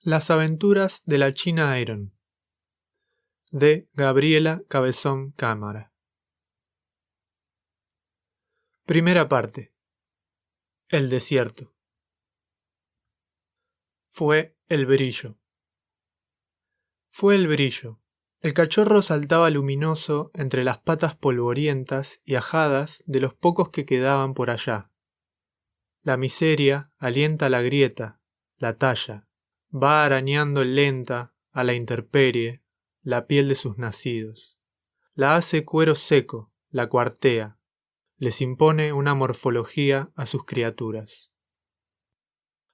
Las aventuras de la China Iron, de Gabriela Cabezón Cámara. Primera parte. El desierto. Fue el brillo. Fue el brillo. El cachorro saltaba luminoso entre las patas polvorientas y ajadas de los pocos que quedaban por allá. La miseria alienta la grieta, la talla, va arañando lenta a la intemperie la piel de sus nacidos. La hace cuero seco, la cuartea, les impone una morfología a sus criaturas.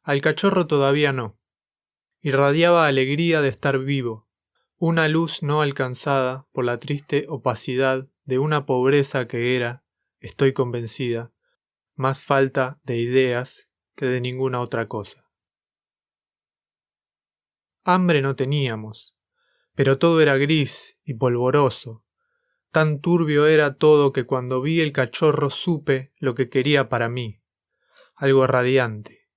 Al cachorro todavía no. Irradiaba alegría de estar vivo, una luz no alcanzada por la triste opacidad de una pobreza que era, estoy convencida, más falta de ideas que de ninguna otra cosa. Hambre no teníamos, pero todo era gris y polvoroso. Tan turbio era todo que cuando vi el cachorro supe lo que quería para mí, algo radiante.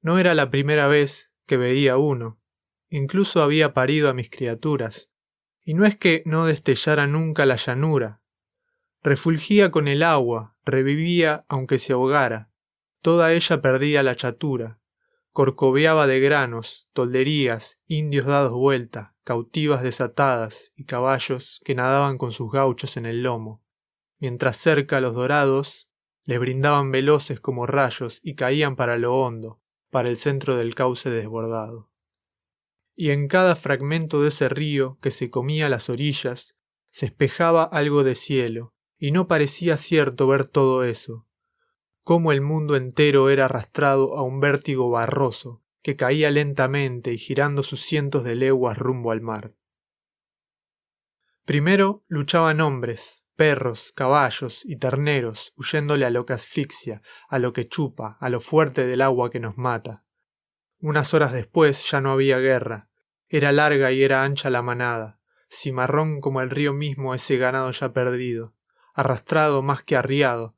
No era la primera vez que veía uno, incluso había parido a mis criaturas, y no es que no destellara nunca la llanura. Refulgía con el agua, revivía aunque se ahogara, toda ella perdía la chatura, corcoveaba de granos, tolderías, indios dados vuelta, cautivas desatadas y caballos que nadaban con sus gauchos en el lomo, mientras cerca los dorados les brindaban veloces como rayos y caían para lo hondo, para el centro del cauce desbordado. Y en cada fragmento de ese río que se comía las orillas, se espejaba algo de cielo, y no parecía cierto ver todo eso, cómo el mundo entero era arrastrado a un vértigo barroso, que caía lentamente y girando sus cientos de leguas rumbo al mar. Primero luchaban hombres, perros, caballos y terneros, huyéndole a lo que asfixia, a lo que chupa, a lo fuerte del agua que nos mata. Unas horas después ya no había guerra, era larga y era ancha la manada, cimarrón como el río mismo ese ganado ya perdido, arrastrado más que arriado,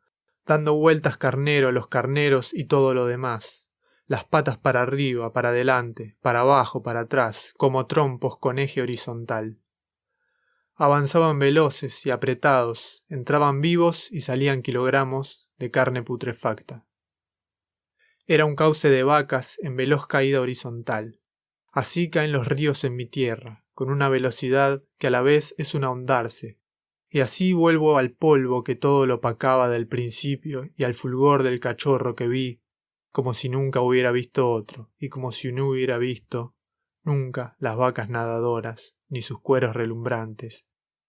dando vueltas carnero los carneros y todo lo demás, las patas para arriba, para adelante, para abajo, para atrás, como trompos con eje horizontal. Avanzaban veloces y apretados, entraban vivos y salían kilogramos de carne putrefacta. Era un cauce de vacas en veloz caída horizontal. Así caen los ríos en mi tierra, con una velocidad que a la vez es un ahondarse, y así vuelvo al polvo que todo lo opacaba del principio y al fulgor del cachorro que vi, como si nunca hubiera visto otro, y como si no hubiera visto nunca las vacas nadadoras, ni sus cueros relumbrantes,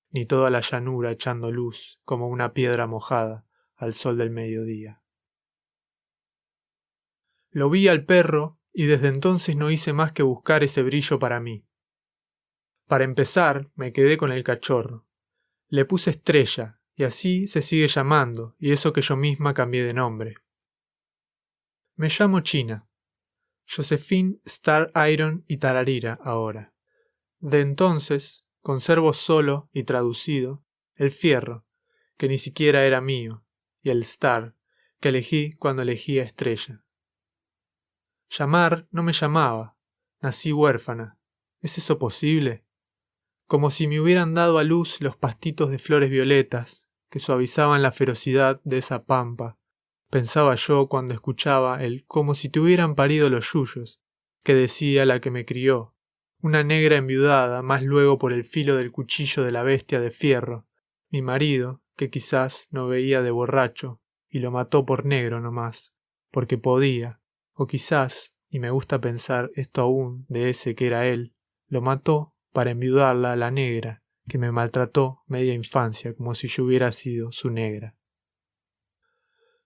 ni toda la llanura echando luz como una piedra mojada al sol del mediodía. Lo vi al perro y desde entonces no hice más que buscar ese brillo para mí. Para empezar, me quedé con el cachorro. Le puse Estrella, y así se sigue llamando, y eso que yo misma cambié de nombre. Me llamo China. Josephine Star Iron y Tararira ahora. De entonces, conservo solo y traducido el fierro, que ni siquiera era mío, y el Star, que elegí cuando elegí a Estrella. Llamar no me llamaba, nací huérfana. ¿Es eso posible? Como si me hubieran dado a luz los pastitos de flores violetas que suavizaban la ferocidad de esa pampa, pensaba yo cuando escuchaba el como si te hubieran parido los yuyos, que decía la que me crió, una negra enviudada más luego por el filo del cuchillo de la bestia de fierro, mi marido, que quizás no veía de borracho, y lo mató por negro nomás, porque podía, o quizás, y me gusta pensar esto aún de ese que era él, lo mató para enviudarla a la negra, que me maltrató media infancia como si yo hubiera sido su negra.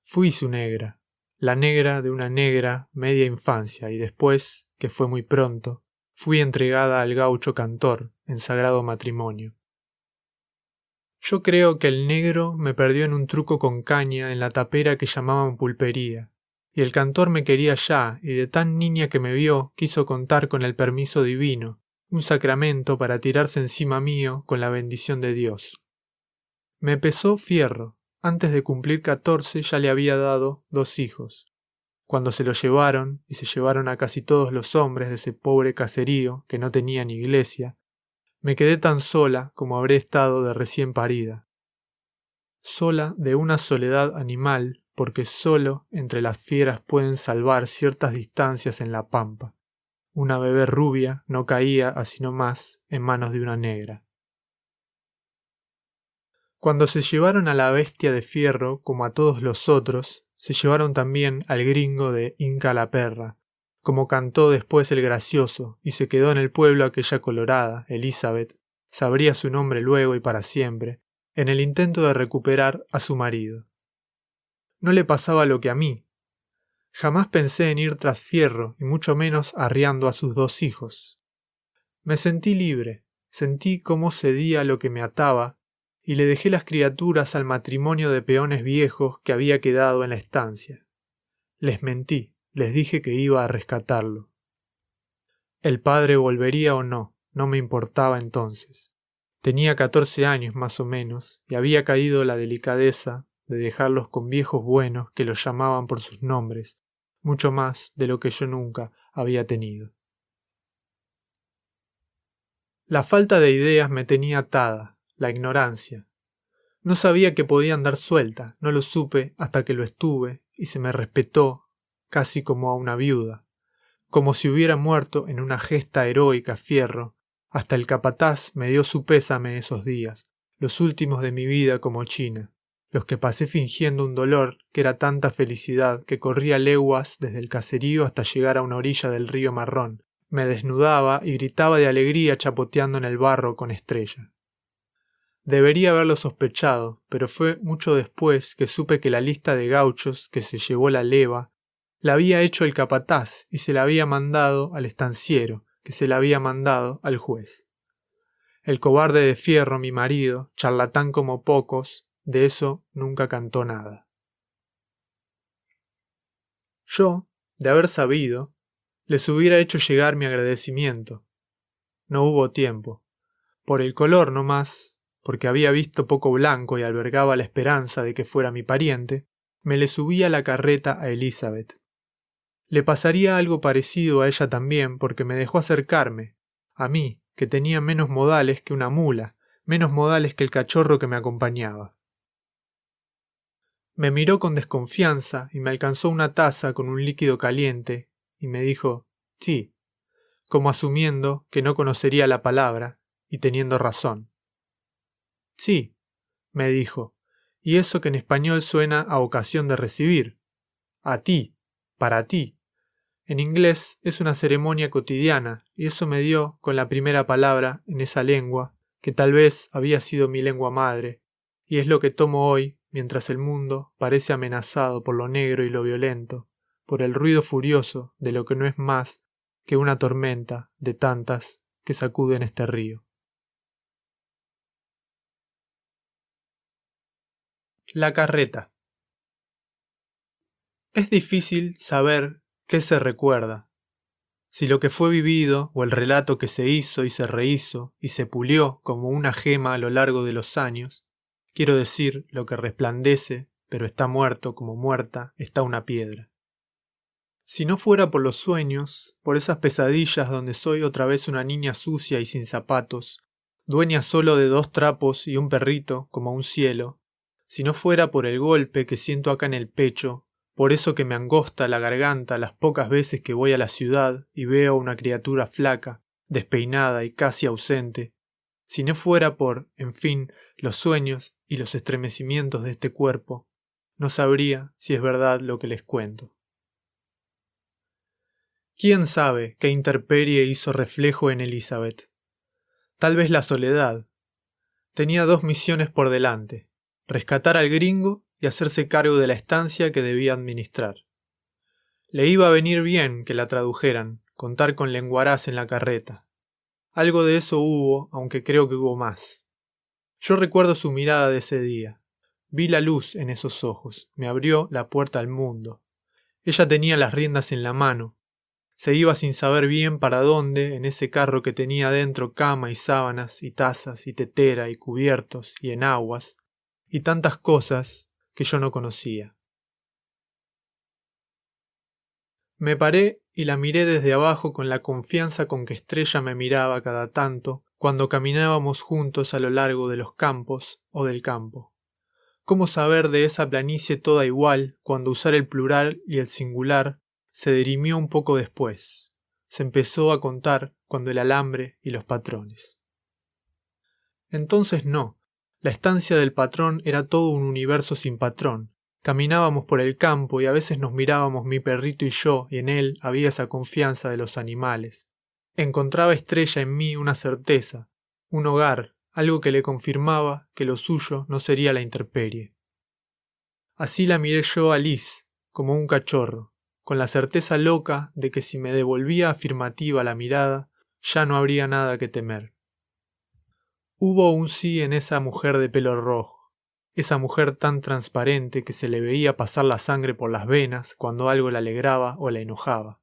Fui su negra, la negra de una negra media infancia, y después, que fue muy pronto, fui entregada al gaucho cantor en sagrado matrimonio. Yo creo que el negro me perdió en un truco con caña en la tapera que llamaban pulpería, y el cantor me quería ya, y de tan niña que me vio quiso contar con el permiso divino, un sacramento para tirarse encima mío con la bendición de Dios. Me pesó fierro, antes de cumplir 14 ya le había dado 2 hijos. Cuando se lo llevaron, y se llevaron a casi todos los hombres de ese pobre caserío que no tenía ni iglesia, me quedé tan sola como habré estado de recién parida. Sola de una soledad animal, porque solo entre las fieras pueden salvar ciertas distancias en la pampa. Una bebé rubia no caía así nomás en manos de una negra. Cuando se llevaron a la bestia de fierro, como a todos los otros, se llevaron también al gringo de Inca la perra, como cantó después el gracioso, y se quedó en el pueblo aquella colorada, Elizabeth, sabría su nombre luego y para siempre, en el intento de recuperar a su marido. No le pasaba lo que a mí. Jamás pensé en ir tras Fierro, y mucho menos arriando a sus 2 hijos. Me sentí libre, sentí cómo cedía lo que me ataba, y le dejé las criaturas al matrimonio de peones viejos que había quedado en la estancia. Les mentí, les dije que iba a rescatarlo. El padre volvería o no, no me importaba entonces. Tenía 14 años más o menos, y había caído la delicadeza de dejarlos con viejos buenos que los llamaban por sus nombres, mucho más de lo que yo nunca había tenido. La falta de ideas me tenía atada, la ignorancia. No sabía que podían dar suelta, no lo supe hasta que lo estuve, y se me respetó, casi como a una viuda, como si hubiera muerto en una gesta heroica Fierro. Hasta el capataz me dio su pésame esos días, los últimos de mi vida como china, los que pasé fingiendo un dolor que era tanta felicidad que corría leguas desde el caserío hasta llegar a una orilla del río Marrón. Me desnudaba y gritaba de alegría chapoteando en el barro con Estrella. Debería haberlo sospechado, pero fue mucho después que supe que la lista de gauchos que se llevó la leva la había hecho el capataz y se la había mandado al estanciero, que se la había mandado al juez. El cobarde de Fierro, mi marido, charlatán como pocos, de eso nunca cantó nada. Yo, de haber sabido, les hubiera hecho llegar mi agradecimiento. No hubo tiempo. Por el color no más, porque había visto poco blanco y albergaba la esperanza de que fuera mi pariente, me le subí a la carreta a Elizabeth. Le pasaría algo parecido a ella también, porque me dejó acercarme, a mí, que tenía menos modales que una mula, menos modales que el cachorro que me acompañaba. Me miró con desconfianza y me alcanzó una taza con un líquido caliente y me dijo sí, como asumiendo que no conocería la palabra y teniendo razón. Sí, me dijo, y eso que en español suena a ocasión de recibir. A ti, para ti. En inglés es una ceremonia cotidiana, y eso me dio con la primera palabra en esa lengua, que tal vez había sido mi lengua madre, y es lo que tomo hoy, mientras el mundo parece amenazado por lo negro y lo violento, por el ruido furioso de lo que no es más que una tormenta de tantas que sacuden este río. La carreta. Es difícil saber qué se recuerda, si lo que fue vivido o el relato que se hizo y se rehizo y se pulió como una gema a lo largo de los años, quiero decir lo que resplandece, pero está muerto como muerta está una piedra. Si no fuera por los sueños, por esas pesadillas donde soy otra vez una niña sucia y sin zapatos, dueña solo de 2 trapos y un perrito como un cielo, si no fuera por el golpe que siento acá en el pecho, por eso que me angosta la garganta las pocas veces que voy a la ciudad y veo a una criatura flaca, despeinada y casi ausente, si no fuera por, en fin, los sueños y los estremecimientos de este cuerpo, no sabría si es verdad lo que les cuento. ¿Quién sabe qué intemperie hizo reflejo en Elizabeth? Tal vez la soledad. Tenía 2 misiones por delante: rescatar al gringo y hacerse cargo de la estancia que debía administrar. Le iba a venir bien que la tradujeran, contar con lenguaraz en la carreta. Algo de eso hubo, aunque creo que hubo más. Yo recuerdo su mirada de ese día. Vi la luz en esos ojos, me abrió la puerta al mundo. Ella tenía las riendas en la mano. Se iba sin saber bien para dónde en ese carro que tenía dentro cama y sábanas y tazas y tetera y cubiertos y enaguas y tantas cosas que yo no conocía. Me paré y la miré desde abajo con la confianza con que Estrella me miraba cada tanto cuando caminábamos juntos a lo largo de los campos o del campo. ¿Cómo saber de esa planicie toda igual cuando usar el plural y el singular se dirimió un poco después? Se empezó a contar cuando el alambre y los patrones. Entonces no, la estancia del patrón era todo un universo sin patrón. Caminábamos por el campo y a veces nos mirábamos mi perrito y yo, y en él había esa confianza de los animales. Encontraba Estrella en mí una certeza, un hogar, algo que le confirmaba que lo suyo no sería la intemperie. Así la miré yo a Liz, como un cachorro, con la certeza loca de que si me devolvía afirmativa la mirada, ya no habría nada que temer. Hubo un sí en esa mujer de pelo rojo, esa mujer tan transparente que se le veía pasar la sangre por las venas cuando algo la alegraba o la enojaba.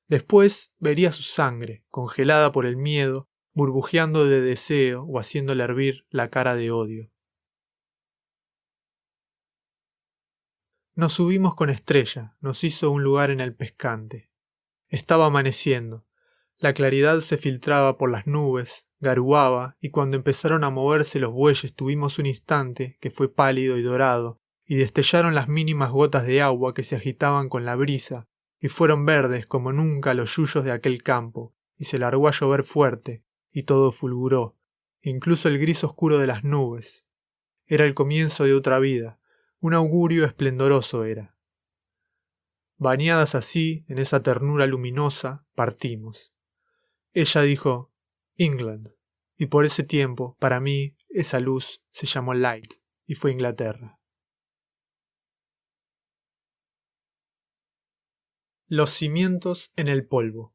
Después vería su sangre, congelada por el miedo, burbujeando de deseo o haciéndole hervir la cara de odio. Nos subimos con Estrella, nos hizo un lugar en el pescante. Estaba amaneciendo. La claridad se filtraba por las nubes, garuaba, y cuando empezaron a moverse los bueyes tuvimos un instante que fue pálido y dorado, y destellaron las mínimas gotas de agua que se agitaban con la brisa, y fueron verdes como nunca los yuyos de aquel campo, y se largó a llover fuerte, y todo fulguró, incluso el gris oscuro de las nubes. Era el comienzo de otra vida, un augurio esplendoroso era. Bañadas así, en esa ternura luminosa, partimos. Ella dijo, England, y por ese tiempo, para mí, esa luz se llamó Light, y fue Inglaterra. Los cimientos en el polvo.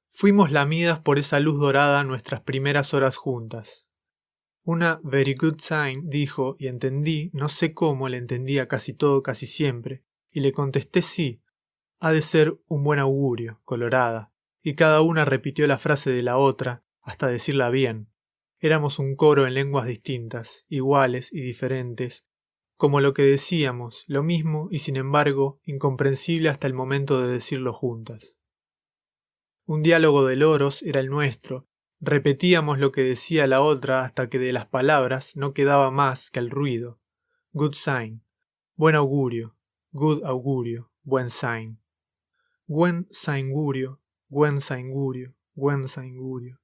Fuimos lamidas por esa luz dorada nuestras primeras horas juntas. Una very good sign, dijo, y entendí, no sé cómo, le entendía casi todo, casi siempre, y le contesté sí, ha de ser un buen augurio, colorada, y cada una repitió la frase de la otra, hasta decirla bien. Éramos un coro en lenguas distintas, iguales y diferentes, como lo que decíamos, lo mismo y sin embargo, incomprensible hasta el momento de decirlo juntas. Un diálogo de loros era el nuestro, repetíamos lo que decía la otra hasta que de las palabras no quedaba más que el ruido. Good sign, buen augurio, good augurio, buen sign. Buen saingurio, buen saingurio, buen saingurio.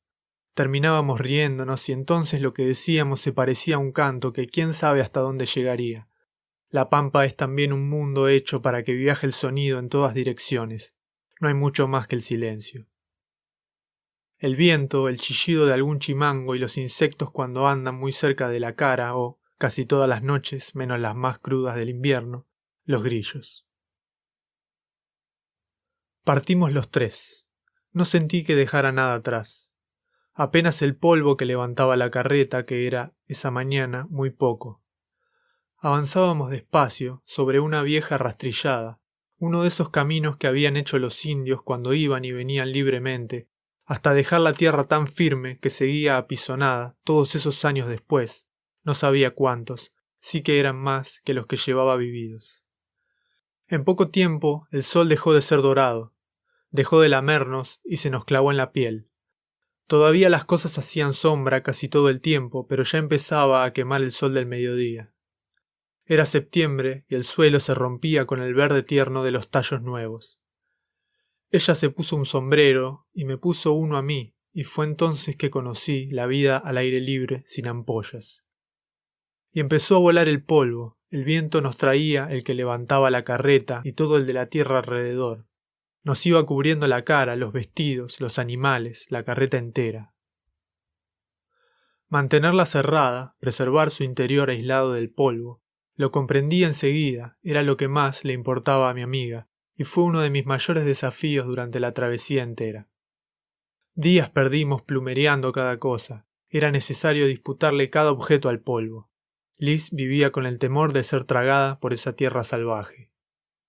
Terminábamos riéndonos y entonces lo que decíamos se parecía a un canto que quién sabe hasta dónde llegaría. La pampa es también un mundo hecho para que viaje el sonido en todas direcciones. No hay mucho más que el silencio. El viento, el chillido de algún chimango y los insectos cuando andan muy cerca de la cara o, casi todas las noches, menos las más crudas del invierno, los grillos. Partimos los tres. No sentí que dejara nada atrás. Apenas el polvo que levantaba la carreta, que era, esa mañana, muy poco. Avanzábamos despacio, sobre una vieja rastrillada, uno de esos caminos que habían hecho los indios cuando iban y venían libremente, hasta dejar la tierra tan firme que seguía apisonada todos esos años después, no sabía cuántos, sí que eran más que los que llevaba vividos. En poco tiempo el sol dejó de ser dorado, dejó de lamernos y se nos clavó en la piel. Todavía las cosas hacían sombra casi todo el tiempo, pero ya empezaba a quemar el sol del mediodía. Era septiembre y el suelo se rompía con el verde tierno de los tallos nuevos. Ella se puso un sombrero y me puso uno a mí, y fue entonces que conocí la vida al aire libre sin ampollas. Y empezó a volar el polvo, el viento nos traía el que levantaba la carreta y todo el de la tierra alrededor. Nos iba cubriendo la cara, los vestidos, los animales, la carreta entera. Mantenerla cerrada, preservar su interior aislado del polvo, lo comprendí enseguida, era lo que más le importaba a mi amiga, y fue uno de mis mayores desafíos durante la travesía entera. Días perdimos plumereando cada cosa, era necesario disputarle cada objeto al polvo. Liz vivía con el temor de ser tragada por esa tierra salvaje.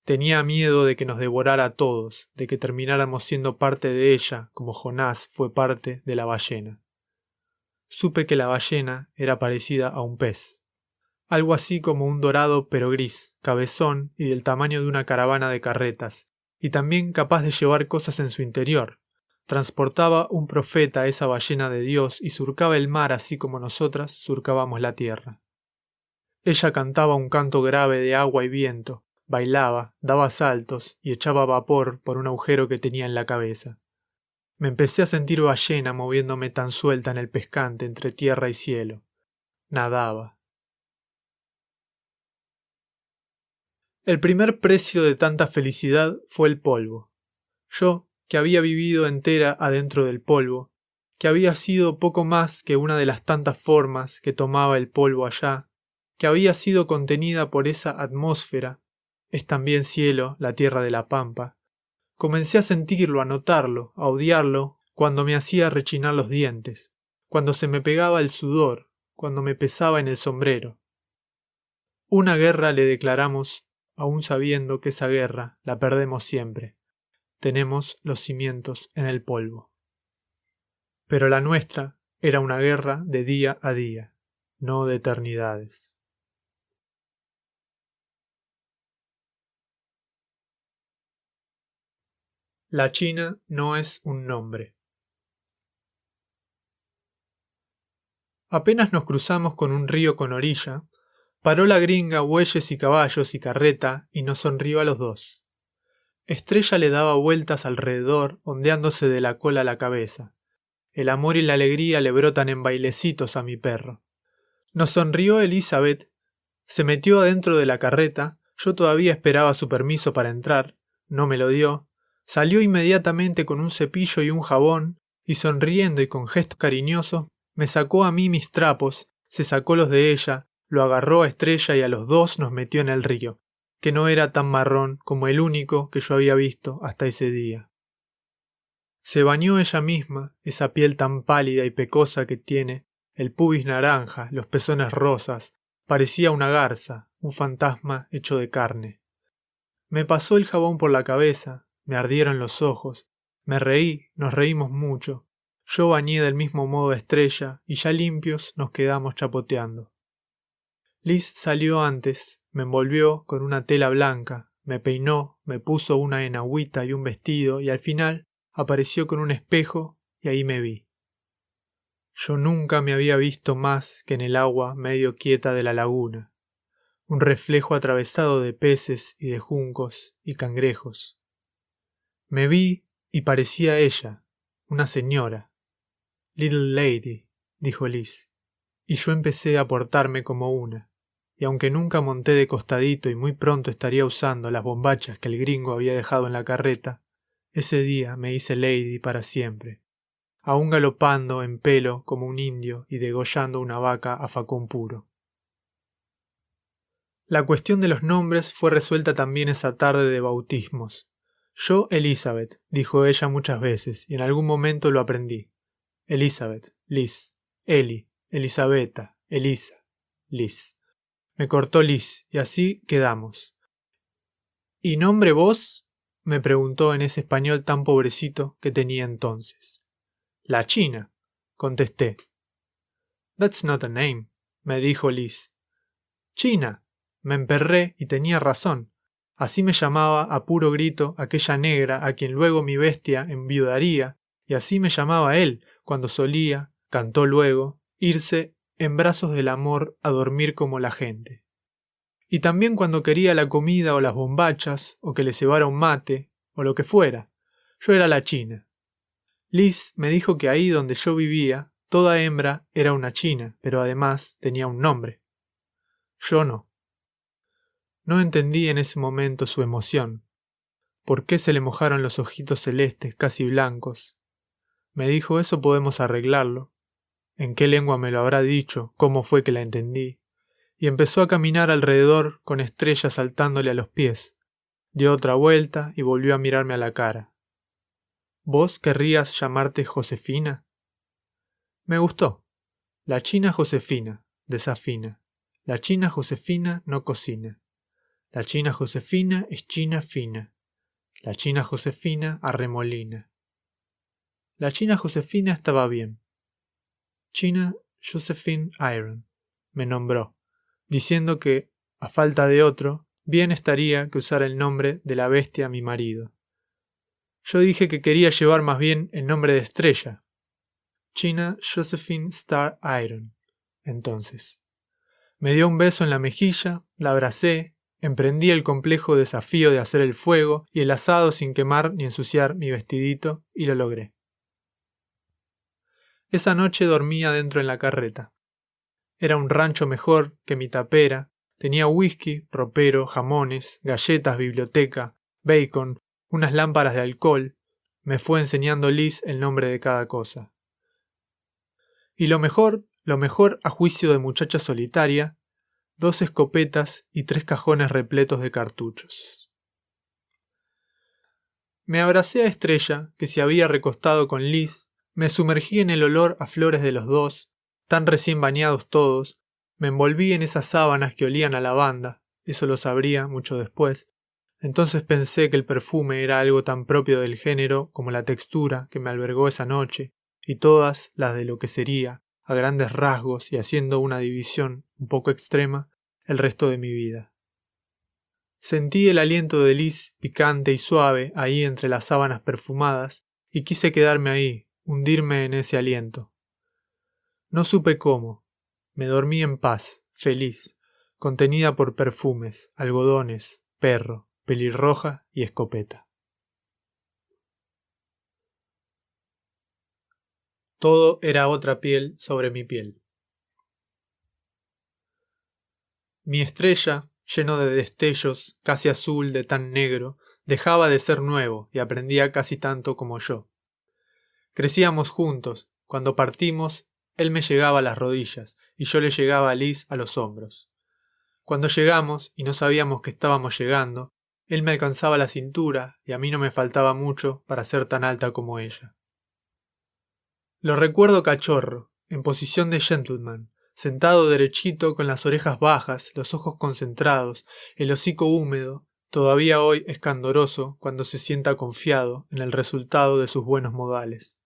Tenía miedo de que nos devorara a todos, de que termináramos siendo parte de ella, como Jonás fue parte de la ballena. Supe que la ballena era parecida a un pez. algo así como un dorado pero gris, cabezón y del tamaño de una caravana de carretas, y también capaz de llevar cosas en su interior. Transportaba un profeta a esa ballena de Dios y surcaba el mar así como nosotras surcábamos la tierra. Ella cantaba un canto grave de agua y viento, bailaba, daba saltos y echaba vapor por un agujero que tenía en la cabeza. Me empecé a sentir ballena moviéndome tan suelta en el pescante entre tierra y cielo. Nadaba. El primer precio de tanta felicidad fue el polvo. Yo, que había vivido entera adentro del polvo, que había sido poco más que una de las tantas formas que tomaba el polvo allá, que había sido contenida por esa atmósfera, es también cielo, la tierra de la pampa. Comencé a sentirlo, a notarlo, a odiarlo, cuando me hacía rechinar los dientes, cuando se me pegaba el sudor, cuando me pesaba en el sombrero. Una guerra le declaramos, aun sabiendo que esa guerra la perdemos siempre. Tenemos los cimientos en el polvo. Pero la nuestra era una guerra de día a día, no de eternidades. La China no es un nombre. Apenas nos cruzamos con un río con orilla, paró la gringa bueyes y caballos y carreta y nos sonrió a los dos. Estrella le daba vueltas alrededor, ondeándose de la cola a la cabeza. El amor y la alegría le brotan en bailecitos a mi perro. Nos sonrió Elizabeth, se metió adentro de la carreta, yo todavía esperaba su permiso para entrar, no me lo dio, salió inmediatamente con un cepillo y un jabón, y sonriendo y con gesto cariñoso, me sacó a mí mis trapos, se sacó los de ella, lo agarró a Estrella y a los dos nos metió en el río, que no era tan marrón como el único que yo había visto hasta ese día. Se bañó ella misma, esa piel tan pálida y pecosa que tiene, el pubis naranja, los pezones rosas, parecía una garza, un fantasma hecho de carne. Me pasó el jabón por la cabeza, me ardieron los ojos, me reí, nos reímos mucho. Yo bañé del mismo modo a Estrella y ya limpios nos quedamos chapoteando. Liz salió antes, me envolvió con una tela blanca, me peinó, me puso una enagüita y un vestido y al final apareció con un espejo y ahí me vi. Yo nunca me había visto más que en el agua medio quieta de la laguna, un reflejo atravesado de peces y de juncos y cangrejos. Me vi y parecía ella, una señora. Little lady, dijo Liz, y yo empecé a portarme como una, y aunque nunca monté de costadito y muy pronto estaría usando las bombachas que el gringo había dejado en la carreta, ese día me hice lady para siempre, aún galopando en pelo como un indio y degollando una vaca a facón puro. La cuestión de los nombres fue resuelta también esa tarde de bautismos. Yo, Elizabeth, dijo ella muchas veces, y en algún momento lo aprendí. Elizabeth, Liz, Eli, Elisabetta, Elisa, Liz. Me cortó Liz, y así quedamos. ¿Y nombre vos? Me preguntó en ese español tan pobrecito que tenía entonces. La China, contesté. That's not a name, me dijo Liz. China. Me emperré y tenía razón. Así me llamaba a puro grito aquella negra a quien luego mi bestia enviudaría, y así me llamaba él cuando solía, cantó luego, irse en brazos del amor a dormir como la gente. Y también cuando quería la comida o las bombachas, o que le cebara un mate, o lo que fuera. Yo era la China. Liz me dijo que ahí donde yo vivía, toda hembra era una china, pero además tenía un nombre. Yo no. No entendí en ese momento su emoción. ¿Por qué se le mojaron los ojitos celestes, casi blancos? Me dijo, eso podemos arreglarlo. ¿En qué lengua me lo habrá dicho? ¿Cómo fue que la entendí? Y empezó a caminar alrededor con Estrella saltándole a los pies. Dio otra vuelta y volvió a mirarme a la cara. ¿Vos querrías llamarte Josefina? Me gustó. La China Josefina, desafina. La China Josefina no cocina. La China Josefina es china fina. La China Josefina arremolina. La China Josefina estaba bien. China Josephine Iron. Me nombró. diciendo que, a falta de otro, bien estaría que usara el nombre de la bestia mi marido. Yo dije que quería llevar más bien el nombre de Estrella, China Josephine Star Iron. Entonces, me dio un beso en la mejilla, la abracé, emprendí el complejo desafío de hacer el fuego y el asado sin quemar ni ensuciar mi vestidito, y lo logré. Esa noche dormí adentro en la carreta. Era un rancho mejor que mi tapera, tenía whisky, ropero, jamones, galletas, biblioteca, bacon, unas lámparas de alcohol. Me fue enseñando Liz el nombre de cada cosa. Y lo mejor a juicio de muchacha solitaria, 2 escopetas y 3 cajones repletos de cartuchos. Me abracé a Estrella, que se había recostado con Liz, me sumergí en el olor a flores de los dos, tan recién bañados todos, me envolví en esas sábanas que olían a lavanda, eso lo sabría mucho después. Entonces pensé que el perfume era algo tan propio del género como la textura que me albergó esa noche, y todas las de lo que sería, a grandes rasgos y haciendo una división un poco extrema, el resto de mi vida. Sentí el aliento de Liz picante y suave ahí entre las sábanas perfumadas, y quise quedarme ahí, hundirme en ese aliento. No supe cómo. Me dormí en paz, feliz, contenida por perfumes, algodones, perro, pelirroja y escopeta. Todo era otra piel sobre mi piel. Mi Estrella, lleno de destellos, casi azul de tan negro, dejaba de ser nuevo y aprendía casi tanto como yo. Crecíamos juntos. Cuando partimos, él me llegaba a las rodillas y yo le llegaba a Liz a los hombros. Cuando llegamos y no sabíamos que estábamos llegando, él me alcanzaba la cintura y a mí no me faltaba mucho para ser tan alta como ella. Lo recuerdo cachorro, en posición de gentleman, sentado derechito con las orejas bajas, los ojos concentrados, el hocico húmedo, todavía hoy escandoroso cuando se sienta confiado en el resultado de sus buenos modales.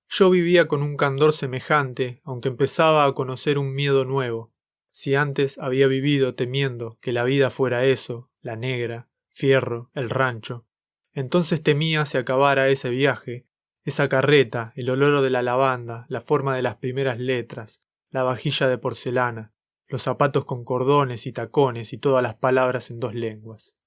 Yo vivía con un candor semejante, aunque empezaba a conocer un miedo nuevo. Si antes había vivido temiendo que la vida fuera eso, la negra, Fierro, el rancho, entonces temía se acabara ese viaje, esa carreta, el olor de la lavanda, la forma de las primeras letras, la vajilla de porcelana, los zapatos con cordones y tacones y todas las palabras en 2 lenguas.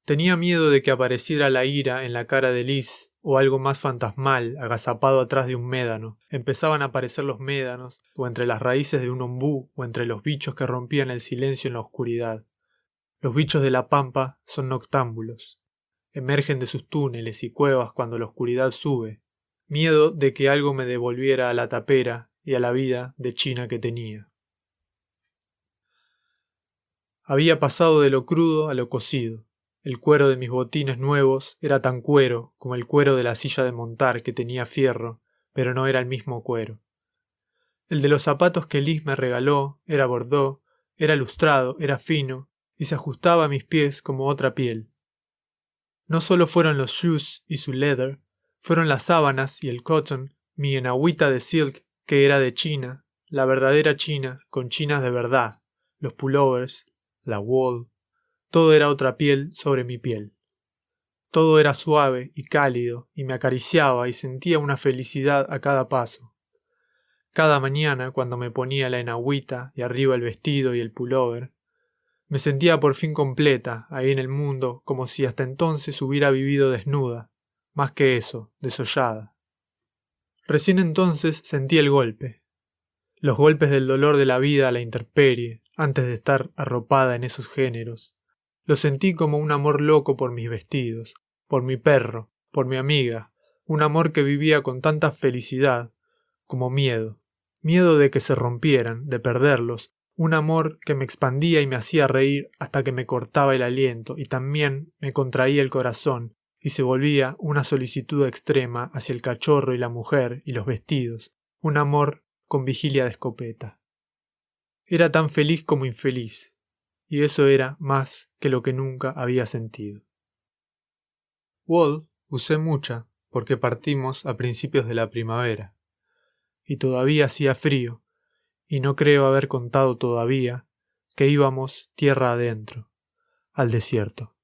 Tenía miedo de que apareciera la ira en la cara de Liz, o algo más fantasmal, agazapado atrás de un médano. Empezaban a aparecer los médanos, o entre las raíces de un ombú, o entre los bichos que rompían el silencio en la oscuridad. Los bichos de la pampa son noctámbulos. Emergen de sus túneles y cuevas cuando la oscuridad sube. Miedo de que algo me devolviera a la tapera y a la vida de China que tenía. Había pasado de lo crudo a lo cocido. El cuero de mis botines nuevos era tan cuero como el cuero de la silla de montar que tenía Fierro, pero no era el mismo cuero. El de los zapatos que Liz me regaló era bordó, era lustrado, era fino, y se ajustaba a mis pies como otra piel. No solo fueron los shoes y su leather, fueron las sábanas y el cotton, mi enagüita de silk que era de China, la verdadera China, con chinas de verdad, los pullovers, la wool. Todo era otra piel sobre mi piel. Todo era suave y cálido, y me acariciaba y sentía una felicidad a cada paso. Cada mañana, cuando me ponía la enagüita y arriba el vestido y el pullover, me sentía por fin completa, ahí en el mundo, como si hasta entonces hubiera vivido desnuda, más que eso, desollada. Recién entonces sentí el golpe, los golpes del dolor de la vida a la intemperie, antes de estar arropada en esos géneros. Lo sentí como un amor loco por mis vestidos, por mi perro, por mi amiga, un amor que vivía con tanta felicidad, como miedo de que se rompieran, de perderlos, un amor que me expandía y me hacía reír hasta que me cortaba el aliento y también me contraía el corazón y se volvía una solicitud extrema hacia el cachorro y la mujer y los vestidos, un amor con vigilia de escopeta. Era tan feliz como infeliz, y eso era más que lo que nunca había sentido. Wool usé mucha porque partimos a principios de la primavera, y todavía hacía frío, y no creo haber contado todavía que íbamos tierra adentro, al desierto.